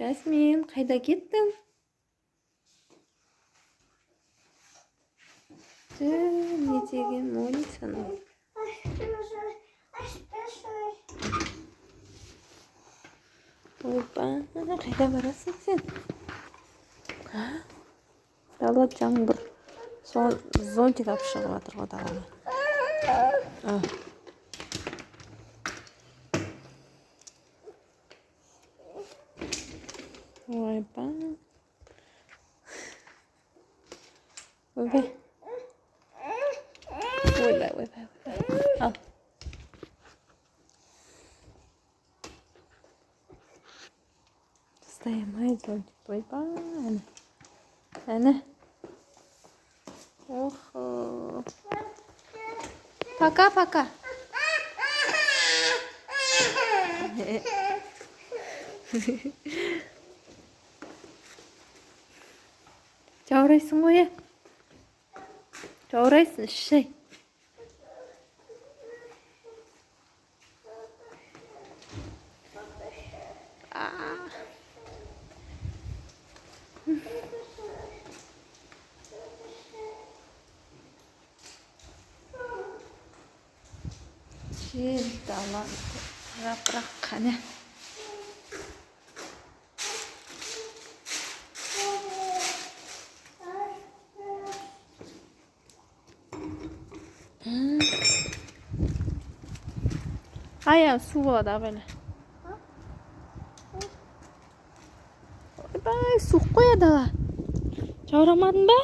Жасмин, қайда кеттің? Не деген модницаны? Ойпа, қайда барасың сен? Дала жаңбыр. Сол зонтик алып шығып жатыр ғой далаға. Ойпа. Ойбай. Ойбай. Ал. Ұстай алмайды зонтик. Ойпа. Әне. Охо. Пока. Жаурайсың ғой, жаурайсың, шай. Жел дала жапырақ қане. Аяғым су болады ағайлы. Ойбай, суық қой дала. Жаурамадың ба?